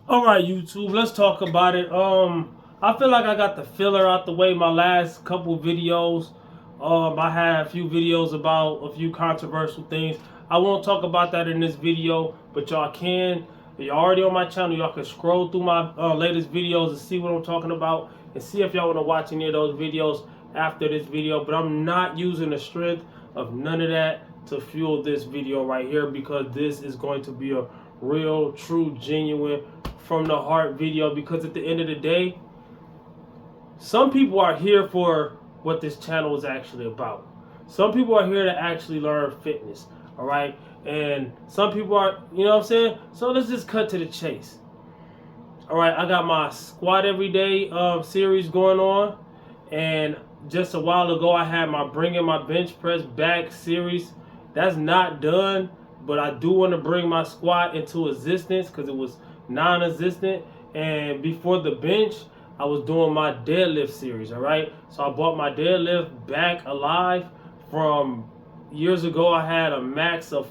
All right, YouTube, let's talk about it. I feel like I got the filler out the way. My last couple videos, I had a few videos about a few controversial things. I won't talk about that in this video, but y'all can. If you're already on my channel, y'all can scroll through my latest videos and see what I'm talking about, and see if y'all want to watch any of those videos after this video. But I'm not using the strength of none of that to fuel this video right here, because this is going to be a real, true, genuine, from the heart video. Because at the end of the day, some people are here for what this channel is actually about. Some people are here to actually learn fitness, all right? And some people are, you know what I'm saying? So let's just cut to the chase. All right, I got my squat every day series going on, and just a while ago I had my bringing my bench press back series. That's not done, but I do want to bring my squat into existence because it was non-existent. And before the bench, I was doing my deadlift series. All right, so I brought my deadlift back alive. From years ago, I had a max of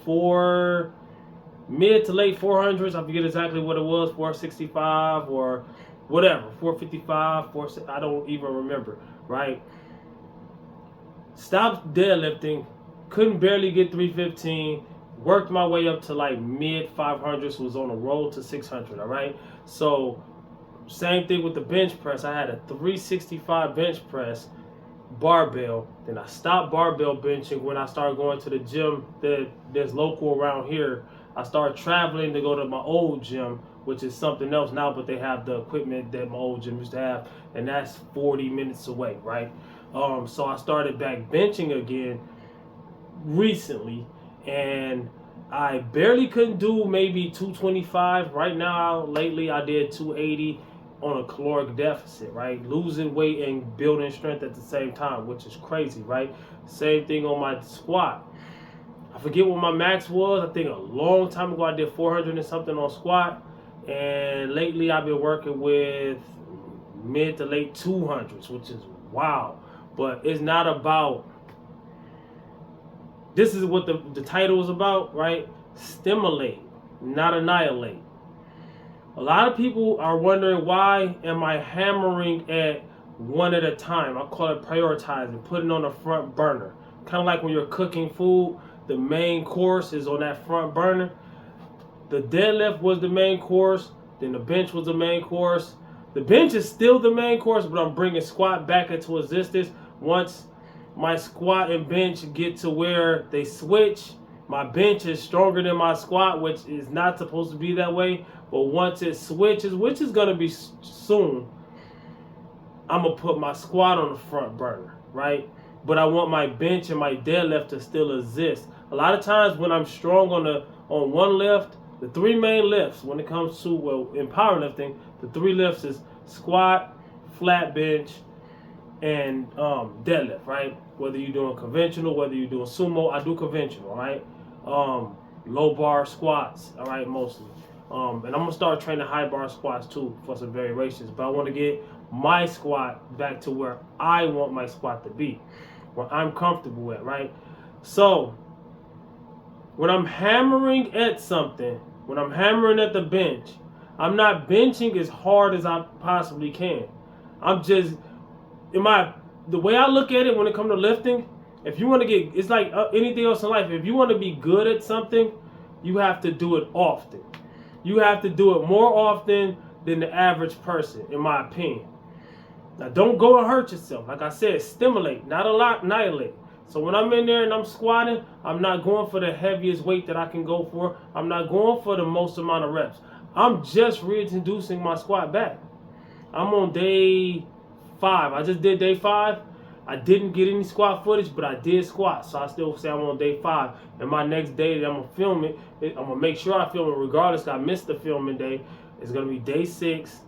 mid to late 400s. I forget exactly what it was, 465 or whatever, 455, I don't even remember, right? Stopped deadlifting, couldn't barely get 315, worked my way up to like mid 500s, was on a roll to 600, all right? So same thing with the bench press. I had a 365 bench press barbell. Then I stopped barbell benching when I started going to the gym that's local around here. I started traveling to go to my old gym, which is something else now, but they have the equipment that my old gym used to have, and that's 40 minutes away, right? So I started back benching again recently, and I barely couldn't do maybe 225. Right now, lately, I did 280 on a caloric deficit, right? Losing weight and building strength at the same time, which is crazy, right? Same thing on my squat. I forget what my max was. I think a long time ago I did 400 and something on squat, and lately I've been working with mid to late 200s, which is wow. But it's not about, this is what the title is about, right? Stimulate, not annihilate. A lot of people are wondering, why am I hammering at one at a time? I call it prioritizing, putting on the front burner. Kind of like when you're cooking food, the main course is on that front burner. The deadlift was the main course, then the bench was the main course. The bench is still the main course, but I'm bringing squat back into existence. Once my squat and bench get to where they switch, my bench is stronger than my squat, which is not supposed to be that way. But once it switches, which is going to be soon, I'm going to put my squat on the front burner, right? But I want my bench and my deadlift to still exist. A lot of times when I'm strong on one lift, the three main lifts when it comes to, well, in powerlifting, the three lifts is squat, flat bench, and deadlift, right? Whether you're doing conventional, whether you're doing sumo, I do conventional, right? Low bar squats, all right, mostly. And I'm gonna start training high bar squats too for some variations. But I want to get my squat back to where I want my squat to be, where I'm comfortable at, right? So when I'm hammering at something, when I'm hammering at the bench, I'm not benching as hard as I possibly can. I'm just, the way I look at it when it comes to lifting, if you want to get, it's like anything else in life. If you want to be good at something, you have to do it often. You have to do it more often than the average person, in my opinion. Now, don't go and hurt yourself. Like I said, stimulate, not a lot, annihilate. So when I'm in there and I'm squatting, I'm not going for the heaviest weight that I can go for. I'm not going for the most amount of reps. I'm just reintroducing my squat back. I'm on day 5. I just did day 5. I didn't get any squat footage, but I did squat. So I still say I'm on day 5. And my next day that I'm going to film it, I'm going to make sure I film it regardless. I missed the filming day. It's going to be day 6.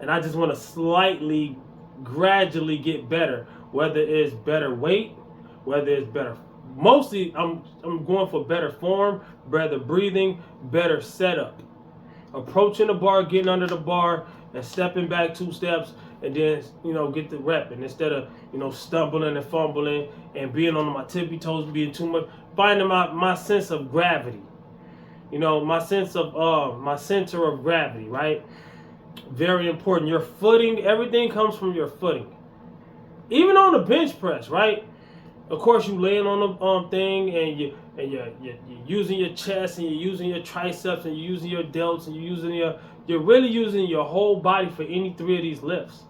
And I just want to slightly, gradually get better. Whether it's better weight, whether it's better. Mostly, I'm going for better form, better breathing, better setup. Approaching the bar, getting under the bar, and stepping back 2 steps, and then, get the rep. And instead of, stumbling and fumbling and being on my tippy toes, being too much, finding my sense of gravity. You know, my center of gravity, right? Very important. Your footing, everything comes from your footing. Even on the bench press, right? Of course, you laying on the thing, and you're using your chest, and you're using your triceps, and you're using your delts, and you're really using your whole body for any three of these lifts,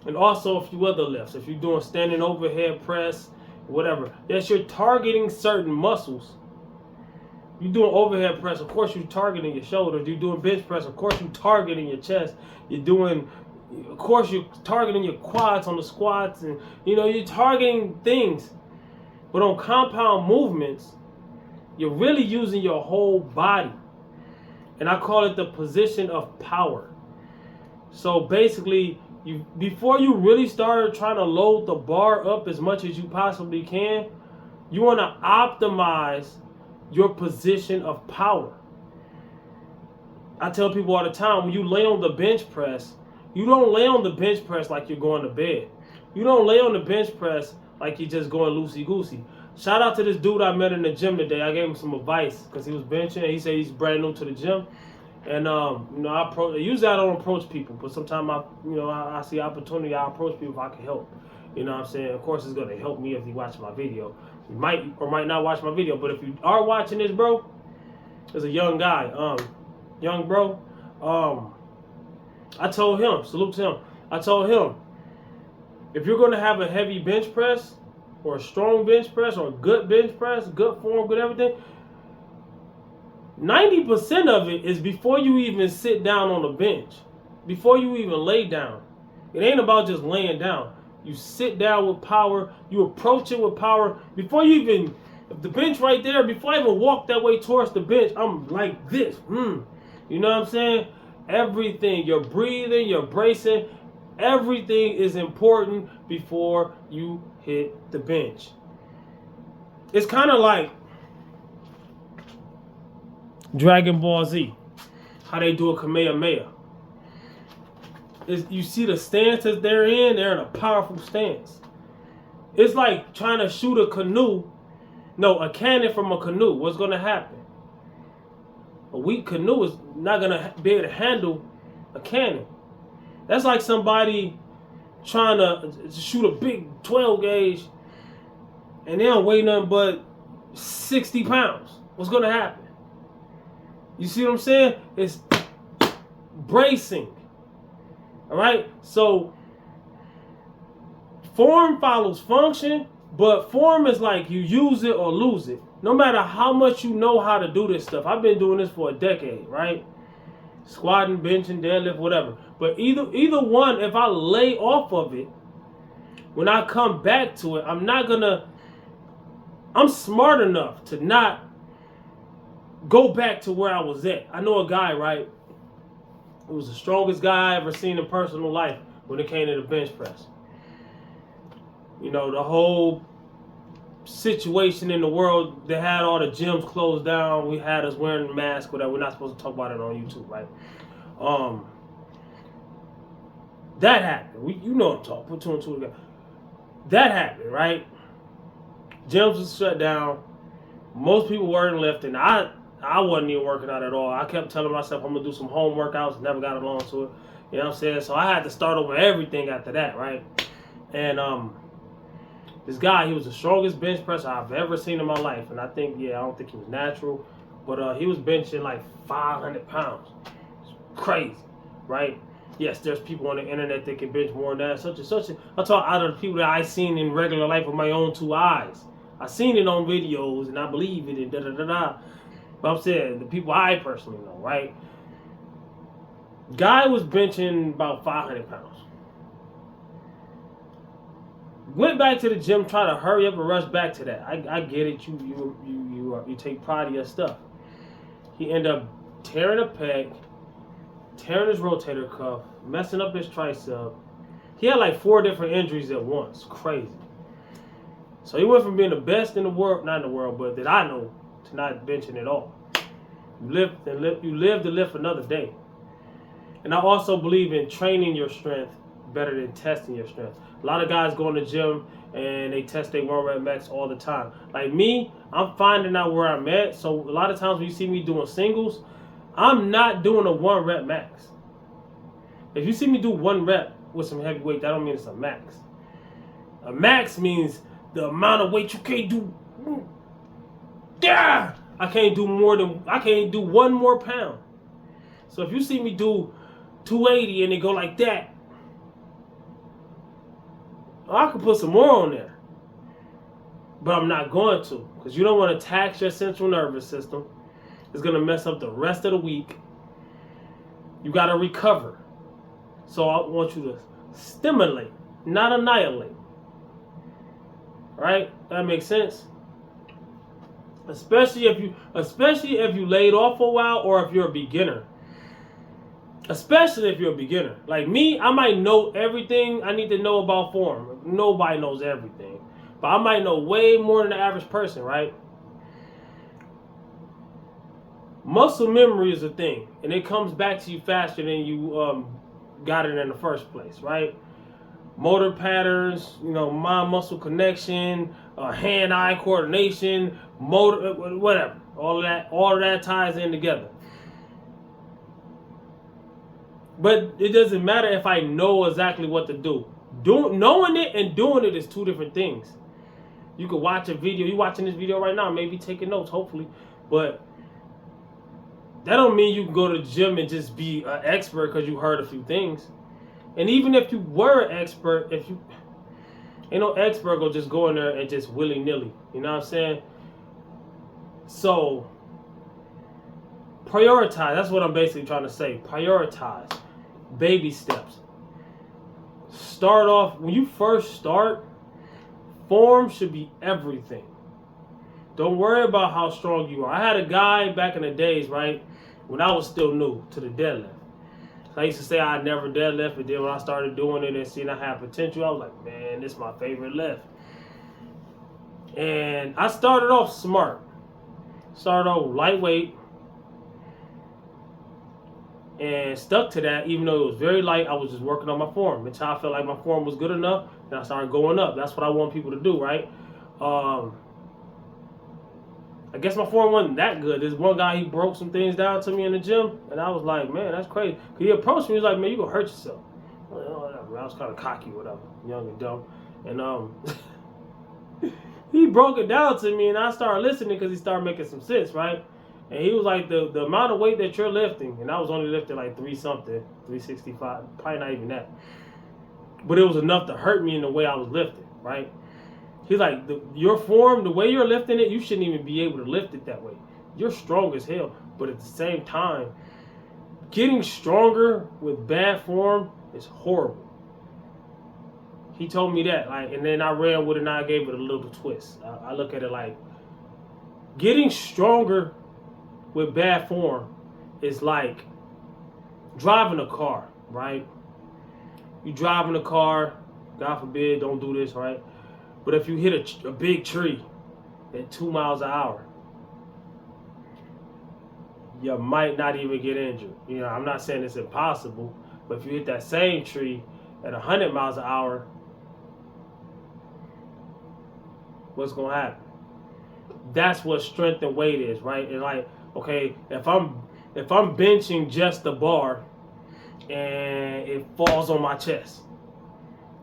and also a few other lifts. If you're doing standing overhead press, whatever, yes, you're targeting certain muscles. You're doing overhead press, of course, you're targeting your shoulders. You're doing bench press, of course, you're targeting your chest. Of course, you're targeting your quads on the squats, and you're targeting things. But on compound movements, you're really using your whole body, and I call it the position of power. So basically, before you really start trying to load the bar up as much as you possibly can, you want to optimize your position of power. I tell people all the time, when you lay on the bench press, you don't lay on the bench press like you're going to bed. You don't lay on the bench press like you're just going loosey-goosey. Shout out to this dude I met in the gym today. I gave him some advice because he was benching, and he said he's brand new to the gym. And usually I don't approach people, but sometimes I see opportunity, I approach people if I can help. You know what I'm saying? Of course, it's gonna help me if you watch my video. You might or might not watch my video, but if you are watching this, bro, there's a young guy, young bro. I told him, salute to him. I told him, if you're gonna have a heavy bench press, or a strong bench press, or a good bench press, good form, good everything, 90% of it is before you even sit down on the bench, before you even lay down. It ain't about just laying down. You sit down with power, you approach it with power. Before you even, if the bench right there, before I even walk that way towards the bench, I'm like this. You know what I'm saying? Everything, you're breathing, you're bracing, everything is important before you hit the bench. It's kind of like Dragon Ball Z, how they do a Kamehameha. You see the stance that they're in a powerful stance. It's like trying to shoot a cannon from a canoe. What's going to happen? A weak canoe is not going to be able to handle a cannon. That's like somebody trying to shoot a big 12 gauge and they don't weigh nothing but 60 pounds. What's going to happen? You see what I'm saying? It's bracing. All right? So form follows function, but form is like you use it or lose it. No matter how much you know how to do this stuff. I've been doing this for a decade, right? Squatting, benching, deadlift, whatever. But either one, if I lay off of it, when I come back to it, I'm smart enough to not go back to where I was at. I know a guy, right? He was the strongest guy I ever seen in personal life when it came to the bench press. You know, the whole situation in the world, they had all the gyms closed down. We had us wearing masks, whatever. We're not supposed to talk about it on YouTube, right? That happened. You know what I'm talking. Put two and two together. That happened, right? Gyms was shut down. Most people weren't lifting. I wasn't even working out at all. I kept telling myself I'm gonna do some home workouts. Never got along to it. You know what I'm saying? So I had to start over everything after that, right? And this guy, he was the strongest bench presser I've ever seen in my life. And I don't think he was natural, but he was benching like 500 pounds. It's crazy, right? Yes, there's people on the internet that can bench more than that, such and such. I talk out of the people that I seen in regular life with my own two eyes. I seen it on videos and I believe it and da-da-da-da. But I'm saying the people I personally know, right? Guy was benching about 500 pounds. Went back to the gym, trying to hurry up and rush back to that. I get it. You take pride in your stuff. He ended up tearing a pec, tearing his rotator cuff, messing up his tricep. He had like 4 different injuries at once. Crazy. So he went from being the best in the world, not in the world, but that I know, to not benching at all. You live to live another day. And I also believe in training your strength better than testing your strength. A lot of guys go in the gym and they test their 1 rep max all the time. Like me, I'm finding out where I'm at. So a lot of times when you see me doing singles, I'm not doing a 1 rep max. If you see me do 1 rep with some heavy weight, that don't mean it's a max. A max means the amount of weight you can't do. Yeah, I can't do 1 more pound. So if you see me do 280 and it go like that, I could put some more on there. But I'm not going to, because you don't want to tax your central nervous system. It's going to mess up the rest of the week. You got to recover. So I want you to stimulate, not annihilate. Right? That makes sense. Especially if you laid off for a while, or if you're a beginner. Especially if you're a beginner. Like me, I might know everything I need to know about form. Nobody knows everything. But I might know way more than the average person, right? Muscle memory is a thing. And it comes back to you faster than you got it in the first place, right? Motor patterns, mind-muscle connection, hand-eye coordination, motor, whatever. All of that ties in together. But it doesn't matter if I know exactly what to do. Knowing it and doing it is 2 different things. You could watch a video. You're watching this video right now, maybe taking notes, hopefully. But that don't mean you can go to the gym and just be an expert because you heard a few things. And even if you were an expert, ain't no expert go just go in there and just willy-nilly. You know what I'm saying? So, prioritize. That's what I'm basically trying to say. Prioritize. Baby steps. Start off, when you first start, form should be everything. Don't worry about how strong you are. I had a guy back in the days, right, when I was still new to the deadlift. I used to say I'd never deadlift, but then when I started doing it and seeing I had potential, I was like, man, this is my favorite lift. And I started off smart. Started off lightweight and stuck to that, even though it was very light. I was just working on my form. Until I felt like my form was good enough, then I started going up. That's what I want people to do, right? I guess my form wasn't that good. There's one guy, he broke some things down to me in the gym, and I was like, man, that's crazy. He approached me, he was like, man, you gonna hurt yourself. I was like, oh, whatever. I was kind of cocky, whatever, young and dumb. And he broke it down to me, and I started listening because he started making some sense, right? And he was like, the amount of weight that you're lifting, and I was only lifting like 365, probably not even that. But it was enough to hurt me in the way I was lifting, right? He's like, your form, the way you're lifting it, you shouldn't even be able to lift it that way. You're strong as hell, but at the same time, getting stronger with bad form is horrible. He told me that, and then I ran with it and I gave it a little twist. I look at it like, getting stronger with bad form is like driving a car, right? You driving a car, God forbid, don't do this, right? But if you hit a big tree at 2 miles an hour, you might not even get injured. I'm not saying it's impossible, but if you hit that same tree at 100 miles an hour, what's going to happen? That's what strength and weight is, right? And like, okay, if I'm benching just the bar and it falls on my chest,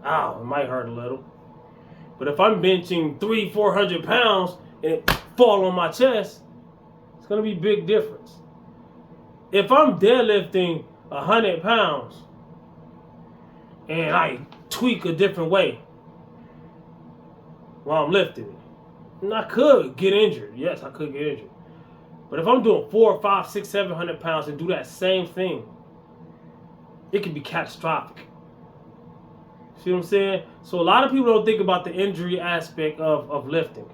it might hurt a little. But if I'm benching 300-400 pounds and it fall on my chest, it's gonna be a big difference. If I'm deadlifting 100 pounds and I tweak a different way while I'm lifting it, and I could get injured. Yes, I could get injured. But if I'm doing 400, 500, 600, 700 pounds and do that same thing, it can be catastrophic. See what I'm saying? So a lot of people don't think about the injury aspect of lifting.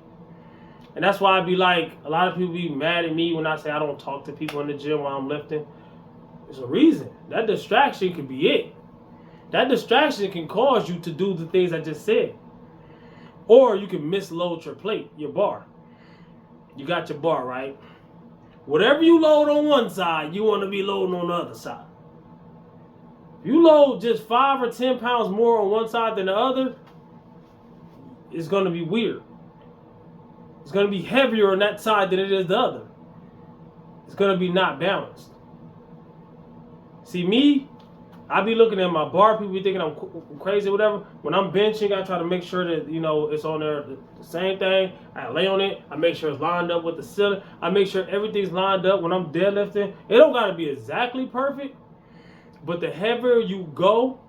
And that's why I be like, a lot of people be mad at me when I say I don't talk to people in the gym while I'm lifting. There's a reason. That distraction can be it. That distraction can cause you to do the things I just said. Or you can misload your plate, your bar. You got your bar, right? Whatever you load on one side, you want to be loading on the other side. If you load just 5 or 10 pounds more on one side than the other, it's going to be weird. It's going to be heavier on that side than it is the other. It's going to be not balanced. See, me, I be looking at my bar, people be thinking I'm crazy or whatever. When I'm benching, I try to make sure that, you know, it's on there, the same thing. I lay on it. I make sure it's lined up with the ceiling. I make sure everything's lined up when I'm deadlifting. It don't got to be exactly perfect, but the heavier you go,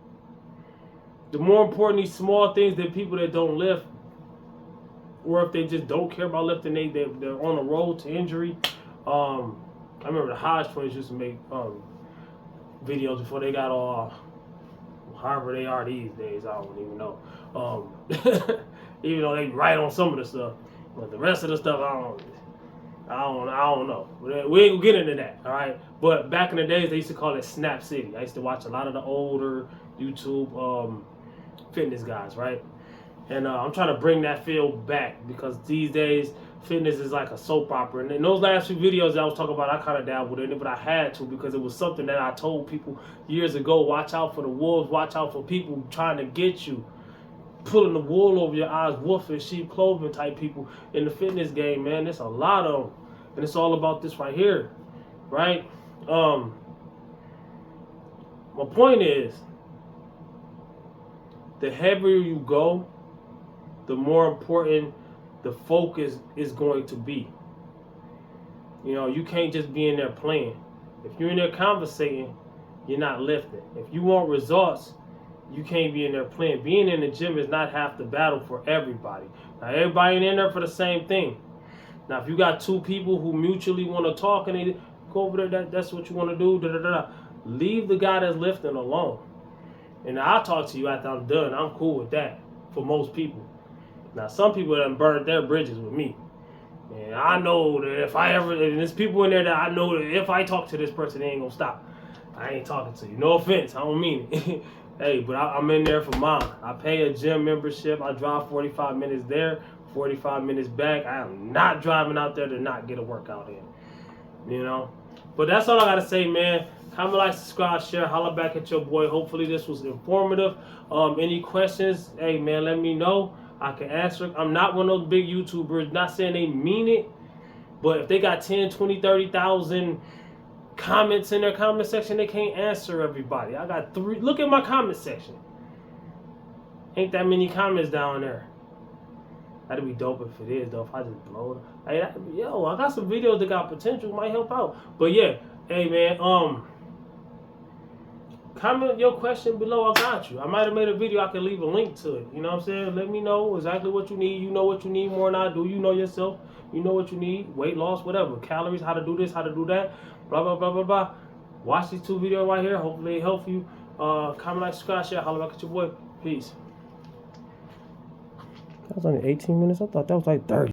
the more important these small things that people that don't lift, or if they just don't care about lifting, they're on the road to injury. I remember the Hodge twins used to make videos before they got all, however they are these days, I don't even know. Even though they write on some of the stuff, but the rest of the stuff I don't know. We ain't gonna get into that, all right? But back in the days, they used to call it Snap City. I used to watch a lot of the older YouTube fitness guys, right? And I'm trying to bring that feel back, because these days fitness is like a soap opera. And in those last few videos that I was talking about, I kind of dabbled in it, but I had to, because it was something that I told people years ago. Watch out for the wolves. Watch out for people trying to get you, pulling the wool over your eyes, wolf in sheep clothing type people in the fitness game, man. There's a lot of them. And it's all about this right here, right? My point is, the heavier you go, the more important the focus is going to be. You know, you can't just be in there playing. If you're in there conversating, you're not lifting. If you want results, you can't be in there playing. Being in the gym is not half the battle for everybody. Now, everybody ain't in there for the same thing. Now, if you got two people who mutually want to talk and they go over there, that's what you want to do, leave the guy that's lifting alone. And I'll talk to you after I'm done. I'm cool with that for most people. Now, some people done burned their bridges with me. And I know that if I ever, and there's people in there that I know that if I talk to this person, they ain't gonna stop. I ain't talking to you. No offense, I don't mean it. Hey, but I'm in there for mine. I pay a gym membership. I drive 45 minutes there, 45 minutes back. I am not driving out there to not get a workout in. You know? But that's all I gotta say, man. Comment, like, subscribe, share, holler back at your boy. Hopefully this was informative. Any questions, hey man, let me know. I can answer. I'm not one of those big YouTubers. Not saying they mean it, but if they got 10, 20, 30,000 comments in their comment section, they can't answer everybody. I got 3. Look at my comment section. Ain't that many comments down there. That'd be dope if it is, though. If I just blow it. Hey, yo, I got some videos that got potential. Might help out. But yeah, hey man, comment your question below. I got you. I might have made a video. I can leave a link to it. You know what I'm saying? Let me know exactly what you need. You know what you need more than I do. You know yourself. You know what you need. Weight loss, whatever. Calories, how to do this, how to do that. Blah, blah, blah, blah, blah. Watch these 2 videos right here. Hopefully they help you. Comment, like, subscribe, share. Holler back at your boy. Peace. That was only 18 minutes. I thought that was like 30.